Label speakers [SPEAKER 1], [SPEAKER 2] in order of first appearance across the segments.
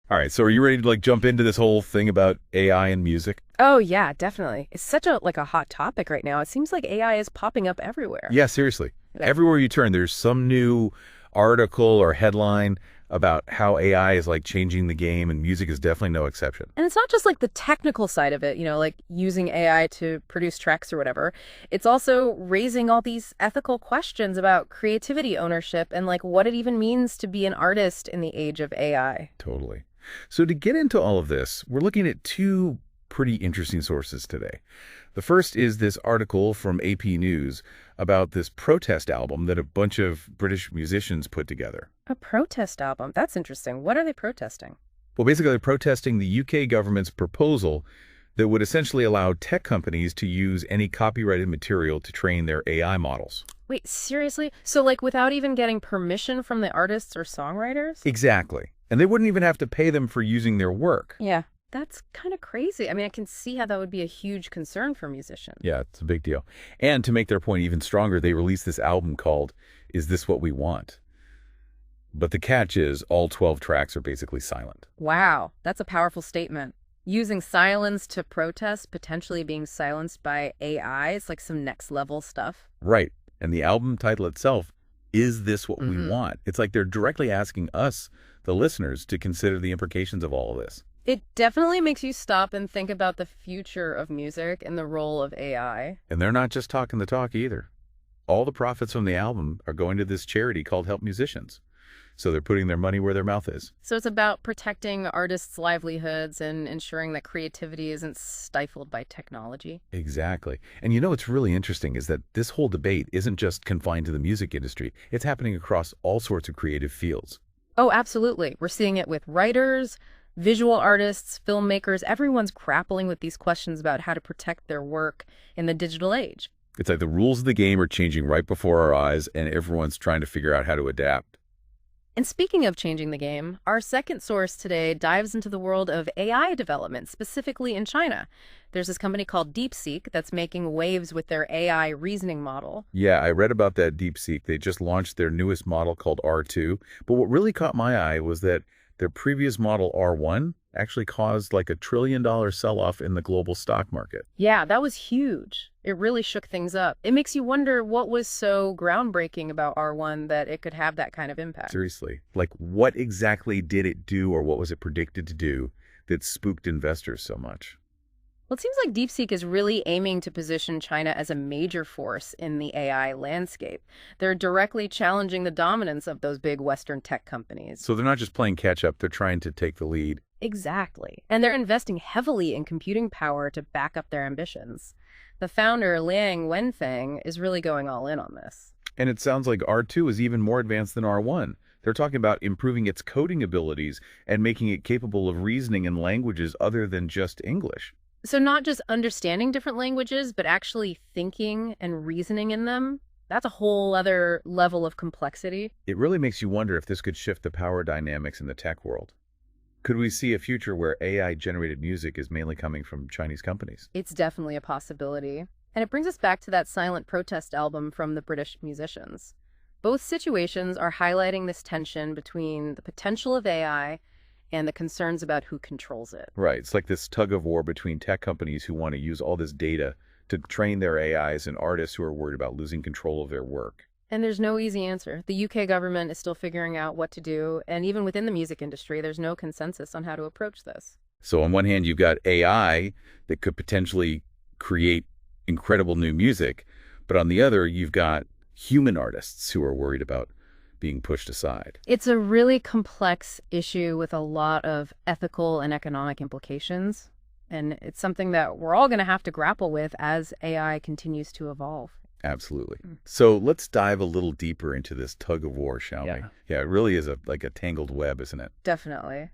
[SPEAKER 1] All right, so are you ready to jump into this whole thing about AI and music?
[SPEAKER 2] Oh yeah, definitely. It's such a hot topic right now. It seems like AI is popping up everywhere.
[SPEAKER 1] Yeah, seriously.
[SPEAKER 2] Yeah.
[SPEAKER 1] Everywhere you turn, there's some new article or headline about how AI is changing the game, and music is definitely no exception.
[SPEAKER 2] And it's not just like the technical side of it, like using AI to produce tracks or whatever. It's also raising all these ethical questions about creativity ownership and like what it even means to be an artist in the age of AI.
[SPEAKER 1] Totally. So to get into all of this, we're looking at two pretty interesting sources today. The first is this article from AP News about this protest album that a bunch of British musicians put together.
[SPEAKER 2] A protest album. That's interesting. What are they protesting?
[SPEAKER 1] Well, basically, they're protesting the UK government's proposal that would essentially allow tech companies to use any copyrighted material to train their AI models.
[SPEAKER 2] Wait, seriously? So like without even getting permission from the artists or songwriters?
[SPEAKER 1] Exactly. And they wouldn't even have to pay them for using their work.
[SPEAKER 2] Yeah. That's kind of crazy. I mean, I can see how that would be a huge concern for musicians.
[SPEAKER 1] Yeah, it's a big deal. And to make their point even stronger, they released this album called Is This What We Want? But the catch is all 12 tracks are basically silent.
[SPEAKER 2] Wow, that's a powerful statement. Using silence to protest, potentially being silenced by AI, is like some next level stuff.
[SPEAKER 1] Right. And the album title itself, Is This What We Want? It's like they're directly asking us, the listeners, to consider the implications of all of this.
[SPEAKER 2] It definitely makes you stop and think about the future of music and the role of AI.
[SPEAKER 1] And they're not just talking the talk either. All the profits from the album are going to this charity called Help Musicians. So they're putting their money where their mouth is.
[SPEAKER 2] So it's about protecting artists' livelihoods and ensuring that creativity isn't stifled by technology.
[SPEAKER 1] Exactly. And what's really interesting is that this whole debate isn't just confined to the music industry. It's happening across all sorts of creative fields.
[SPEAKER 2] Oh, absolutely. We're seeing it with writers, visual artists, filmmakers. Everyone's grappling with these questions about how to protect their work in the digital age.
[SPEAKER 1] It's like the rules of the game are changing right before our eyes, and everyone's trying to figure out how to adapt.
[SPEAKER 2] And speaking of changing the game, our second source today dives into the world of AI development, specifically in China. There's this company called Deepseek that's making waves with their AI reasoning model.
[SPEAKER 1] Yeah, I read about that Deepseek. They just launched their newest model called R2. But what really caught my eye was that their previous model, R1, actually caused like $1 trillion sell-off in the global stock market.
[SPEAKER 2] Yeah, that was huge. It really shook things up. It makes you wonder what was so groundbreaking about R1 that it could have that kind of impact.
[SPEAKER 1] Seriously, what exactly did it do, or what was it predicted to do that spooked investors so much?
[SPEAKER 2] Well, it seems like DeepSeek is really aiming to position China as a major force in the AI landscape. They're directly challenging the dominance of those big Western tech companies.
[SPEAKER 1] So they're not just playing catch up, they're trying to take the lead.
[SPEAKER 2] Exactly. And they're investing heavily in computing power to back up their ambitions. The founder, Liang Wenfeng, is really going all in on this.
[SPEAKER 1] And it sounds like R2 is even more advanced than R1. They're talking about improving its coding abilities and making it capable of reasoning in languages other than just English.
[SPEAKER 2] So not just understanding different languages, but actually thinking and reasoning in them. That's a whole other level of complexity.
[SPEAKER 1] It really makes you wonder if this could shift the power dynamics in the tech world. Could we see a future where AI-generated music is mainly coming from Chinese companies?
[SPEAKER 2] It's definitely a possibility. And it brings us back to that silent protest album from the British musicians. Both situations are highlighting this tension between the potential of AI and the concerns about who controls it.
[SPEAKER 1] Right. It's like this tug of war between tech companies who want to use all this data to train their AIs and artists who are worried about losing control of their work.
[SPEAKER 2] And there's no easy answer. The UK government is still figuring out what to do, and even within the music industry, there's no consensus on how to approach this.
[SPEAKER 1] So on one hand, you've got AI that could potentially create incredible new music, but on the other, you've got human artists who are worried about being pushed aside.
[SPEAKER 2] It's a really complex issue with a lot of ethical and economic implications, and it's something that we're all going to have to grapple with as AI continues to evolve.
[SPEAKER 1] Absolutely. So let's dive a little deeper into this tug of war, shall we? Yeah, it really is like a tangled web, isn't it?
[SPEAKER 2] Definitely.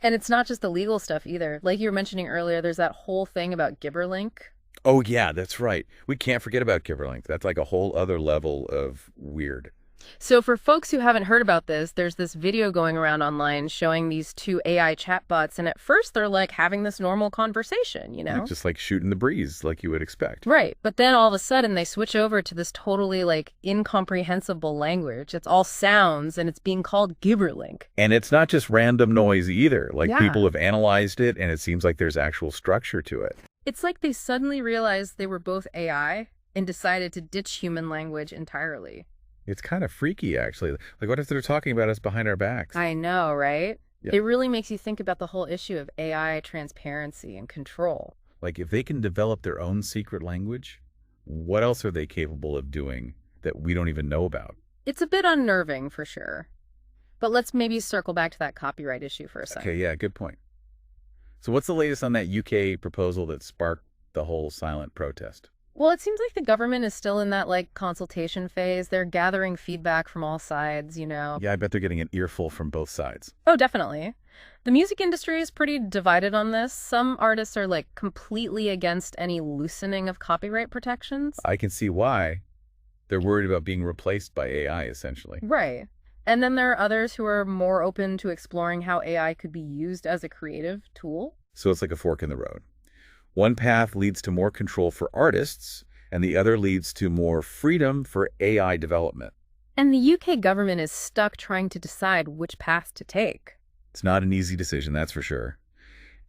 [SPEAKER 2] And it's not just the legal stuff either. Like you were mentioning earlier, there's that whole thing about Gibberlink.
[SPEAKER 1] Oh, yeah, that's right. We can't forget about Giverlink. That's like a whole other level of weird.
[SPEAKER 2] So for folks who haven't heard about this, there's this video going around online showing these two AI chatbots, and at first they're like having this normal conversation, you know?
[SPEAKER 1] Just like shooting the breeze, like you would expect.
[SPEAKER 2] Right, but then all of a sudden they switch over to this totally like incomprehensible language. It's all sounds and it's being called gibberlink.
[SPEAKER 1] And it's not just random noise either. Like
[SPEAKER 2] Yeah.
[SPEAKER 1] people have analyzed it and it seems like there's actual structure to it.
[SPEAKER 2] It's like they suddenly realized they were both AI and decided to ditch human language entirely.
[SPEAKER 1] It's kind of freaky, actually. Like, what if they're talking about us behind our backs?
[SPEAKER 2] I know, right?
[SPEAKER 1] Yeah.
[SPEAKER 2] It really makes you think about the whole issue of AI transparency and control.
[SPEAKER 1] Like, if they can develop their own secret language, what else are they capable of doing that we don't even know about?
[SPEAKER 2] It's a bit unnerving, for sure. But let's maybe circle back to that copyright issue for a second.
[SPEAKER 1] Okay, yeah, good point. So what's the latest on that UK proposal that sparked the whole silent protest?
[SPEAKER 2] Well, it seems like the government is still in that, like, consultation phase. They're gathering feedback from all sides, you know.
[SPEAKER 1] Yeah, I bet they're getting an earful from both sides.
[SPEAKER 2] Oh, definitely. The music industry is pretty divided on this. Some artists are, like, completely against any loosening of copyright protections.
[SPEAKER 1] I can see why. They're worried about being replaced by AI, essentially.
[SPEAKER 2] Right. And then there are others who are more open to exploring how AI could be used as a creative tool.
[SPEAKER 1] So it's like a fork in the road. One path leads to more control for artists, and the other leads to more freedom for AI development.
[SPEAKER 2] And the UK government is stuck trying to decide which path to take.
[SPEAKER 1] It's not an easy decision, that's for sure.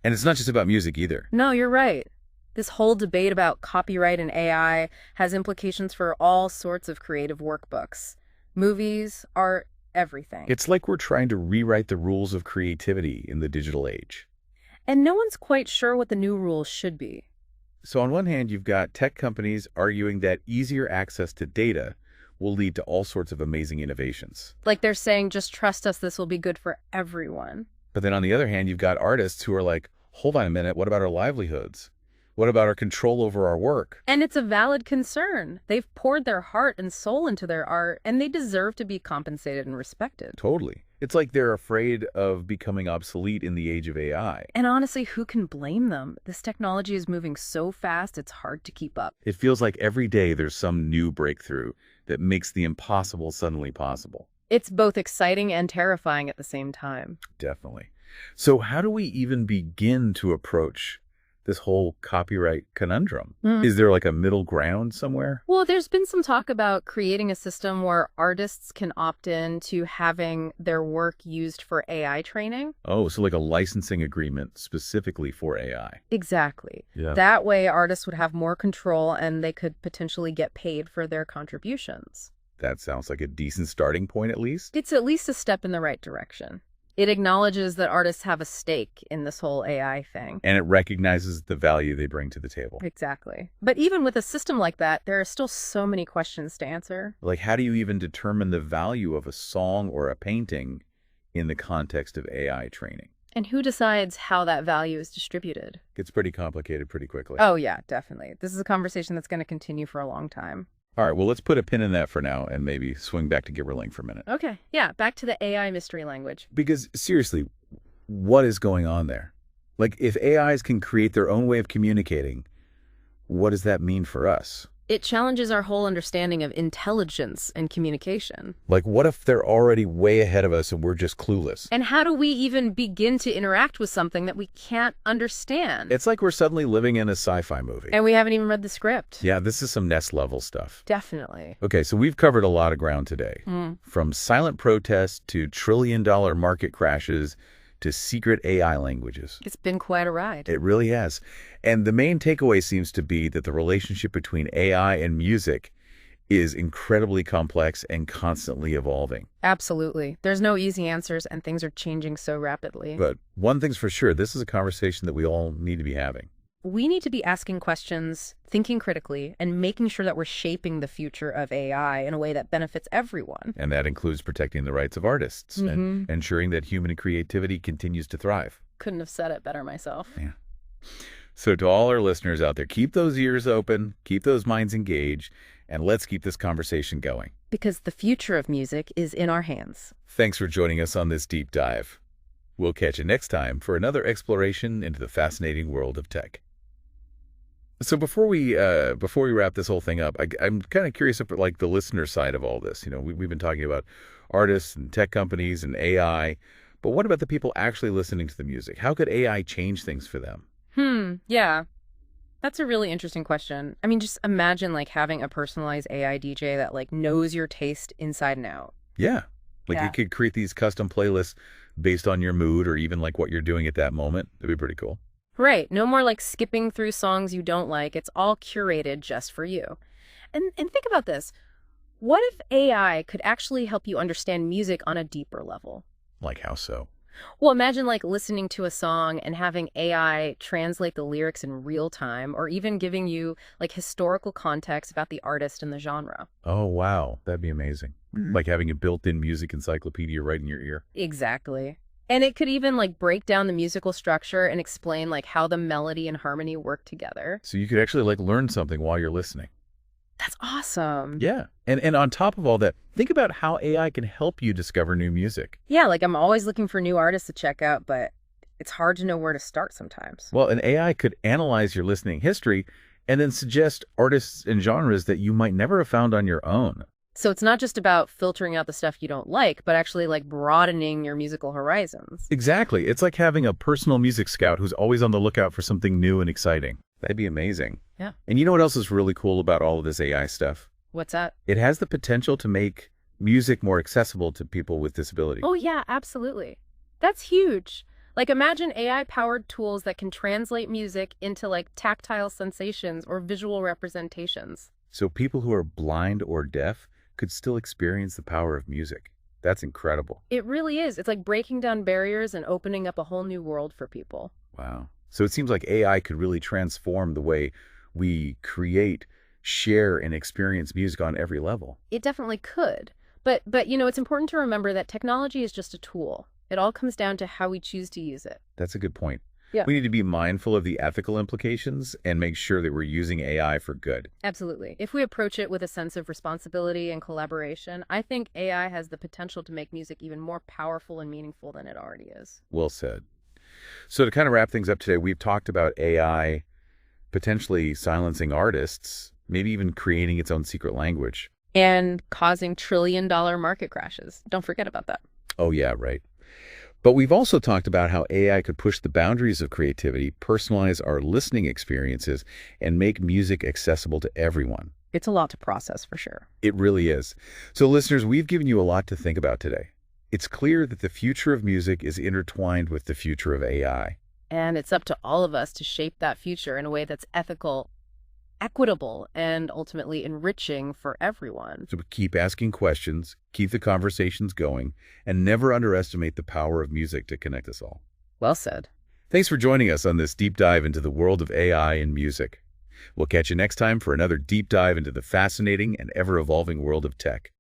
[SPEAKER 1] And it's not just about music either.
[SPEAKER 2] No, you're right. This whole debate about copyright and AI has implications for all sorts of creative workbooks. Movies, art, everything.
[SPEAKER 1] It's like we're trying to rewrite the rules of creativity in the digital age.
[SPEAKER 2] And no one's quite sure what the new rules should be.
[SPEAKER 1] So on one hand, you've got tech companies arguing that easier access to data will lead to all sorts of amazing innovations.
[SPEAKER 2] Like they're saying, just trust us, this will be good for everyone.
[SPEAKER 1] But then on the other hand, you've got artists who are like, hold on a minute, what about our livelihoods? What about our control over our work?
[SPEAKER 2] And it's a valid concern. They've poured their heart and soul into their art, and they deserve to be compensated and respected.
[SPEAKER 1] Totally. It's like they're afraid of becoming obsolete in the age of AI.
[SPEAKER 2] And honestly, who can blame them? This technology is moving so fast, it's hard to keep up.
[SPEAKER 1] It feels like every day there's some new breakthrough that makes the impossible suddenly possible.
[SPEAKER 2] It's both exciting and terrifying at the same time.
[SPEAKER 1] Definitely. So how do we even begin to approach this whole copyright conundrum? Is there like a middle ground somewhere?
[SPEAKER 2] Well, there's been some talk about creating a system where artists can opt in to having their work used for AI training.
[SPEAKER 1] Oh, so like a licensing agreement specifically for AI.
[SPEAKER 2] Exactly.
[SPEAKER 1] Yeah.
[SPEAKER 2] That way, artists would have more control and they could potentially get paid for their contributions.
[SPEAKER 1] That sounds like a decent starting point at least.
[SPEAKER 2] It's at least a step in the right direction. It acknowledges that artists have a stake in this whole AI thing.
[SPEAKER 1] And it recognizes the value they bring to the table.
[SPEAKER 2] Exactly. But even with a system like that, there are still so many questions to answer.
[SPEAKER 1] Like, how do you even determine the value of a song or a painting in the context of AI training?
[SPEAKER 2] And who decides how that value is distributed?
[SPEAKER 1] Gets pretty complicated pretty quickly.
[SPEAKER 2] Oh, yeah, definitely. This is a conversation that's going to continue for a long time.
[SPEAKER 1] All right, well, let's put a pin in that for now and maybe swing back to gibberlink for a minute.
[SPEAKER 2] Okay, yeah, back to the AI mystery language.
[SPEAKER 1] Because seriously, what is going on there? Like, if AIs can create their own way of communicating, what does that mean for us?
[SPEAKER 2] It challenges our whole understanding of intelligence and communication.
[SPEAKER 1] Like, what if they're already way ahead of us and we're just clueless?
[SPEAKER 2] And how do we even begin to interact with something that we can't understand?
[SPEAKER 1] It's like we're suddenly living in a sci-fi movie.
[SPEAKER 2] And we haven't even read the script.
[SPEAKER 1] Yeah, this is some Nest level stuff.
[SPEAKER 2] Definitely.
[SPEAKER 1] Okay, so we've covered a lot of ground today. From silent protests to trillion-dollar market crashes to secret AI languages.
[SPEAKER 2] It's been quite a ride.
[SPEAKER 1] It really has. And the main takeaway seems to be that the relationship between AI and music is incredibly complex and constantly evolving.
[SPEAKER 2] Absolutely. There's no easy answers, and things are changing so rapidly.
[SPEAKER 1] But one thing's for sure, this is a conversation that we all need to be having.
[SPEAKER 2] We need to be asking questions, thinking critically, and making sure that we're shaping the future of AI in a way that benefits everyone.
[SPEAKER 1] And that includes protecting the rights of artists and ensuring that human creativity continues to thrive.
[SPEAKER 2] Couldn't have said it better myself.
[SPEAKER 1] Yeah. So to all our listeners out there, keep those ears open, keep those minds engaged, and let's keep this conversation going.
[SPEAKER 2] Because the future of music is in our hands.
[SPEAKER 1] Thanks for joining us on this deep dive. We'll catch you next time for another exploration into the fascinating world of tech. So before we wrap this whole thing up, I'm kind of curious about like the listener side of all this. We've been talking about artists and tech companies and AI, but what about the people actually listening to the music? How could AI change things for them?
[SPEAKER 2] Yeah. That's a really interesting question. I mean, just imagine like having a personalized AI DJ that like knows your taste inside and out.
[SPEAKER 1] Yeah, like
[SPEAKER 2] Yeah.
[SPEAKER 1] you could create these custom playlists based on your mood or even like what you're doing at that moment. That'd be pretty cool.
[SPEAKER 2] Right. No more like skipping through songs you don't like. It's all curated just for you. And think about this. What if AI could actually help you understand music on a deeper level?
[SPEAKER 1] Like how so?
[SPEAKER 2] Well, imagine like listening to a song and having AI translate the lyrics in real time or even giving you like historical context about the artist and the genre.
[SPEAKER 1] Oh, wow. That'd be amazing. Like having a built-in music encyclopedia right in your ear.
[SPEAKER 2] Exactly. And it could even like break down the musical structure and explain like how the melody and harmony work together.
[SPEAKER 1] So you could actually like learn something while you're listening.
[SPEAKER 2] That's awesome.
[SPEAKER 1] Yeah. And on top of all that, think about how AI can help you discover new music.
[SPEAKER 2] Yeah, like I'm always looking for new artists to check out, but it's hard to know where to start sometimes.
[SPEAKER 1] Well, an AI could analyze your listening history and then suggest artists and genres that you might never have found on your own.
[SPEAKER 2] So it's not just about filtering out the stuff you don't like, but actually like broadening your musical horizons.
[SPEAKER 1] Exactly. It's like having a personal music scout who's always on the lookout for something new and exciting. That'd be amazing.
[SPEAKER 2] Yeah.
[SPEAKER 1] And you know what else is really cool about all of this AI stuff?
[SPEAKER 2] What's that?
[SPEAKER 1] It has the potential to make music more accessible to people with disabilities.
[SPEAKER 2] Oh, yeah, absolutely. That's huge. Like imagine AI-powered tools that can translate music into like tactile sensations or visual representations.
[SPEAKER 1] So people who are blind or deaf could still experience the power of music. That's incredible.
[SPEAKER 2] It really is. It's like breaking down barriers and opening up a whole new world for people.
[SPEAKER 1] Wow. So it seems like AI could really transform the way we create, share, and experience music on every level.
[SPEAKER 2] It definitely could. But it's important to remember that technology is just a tool. It all comes down to how we choose to use it.
[SPEAKER 1] That's a good point.
[SPEAKER 2] Yeah.
[SPEAKER 1] We need to be mindful of the ethical implications and make sure that we're using AI for good.
[SPEAKER 2] Absolutely. If we approach it with a sense of responsibility and collaboration, I think AI has the potential to make music even more powerful and meaningful than it already is.
[SPEAKER 1] Well said. So to kind of wrap things up today, we've talked about AI potentially silencing artists, maybe even creating its own secret language.
[SPEAKER 2] And causing trillion-dollar market crashes. Don't forget about that.
[SPEAKER 1] Oh, yeah, right. But we've also talked about how AI could push the boundaries of creativity, personalize our listening experiences, and make music accessible to everyone.
[SPEAKER 2] It's a lot to process for sure.
[SPEAKER 1] It really is. So listeners, we've given you a lot to think about today. It's clear that the future of music is intertwined with the future of AI.
[SPEAKER 2] And it's up to all of us to shape that future in a way that's ethical, equitable, and ultimately enriching for everyone.
[SPEAKER 1] So keep asking questions, keep the conversations going, and never underestimate the power of music to connect us all.
[SPEAKER 2] Well said.
[SPEAKER 1] Thanks for joining us on this deep dive into the world of AI and music. We'll catch you next time for another deep dive into the fascinating and ever-evolving world of tech.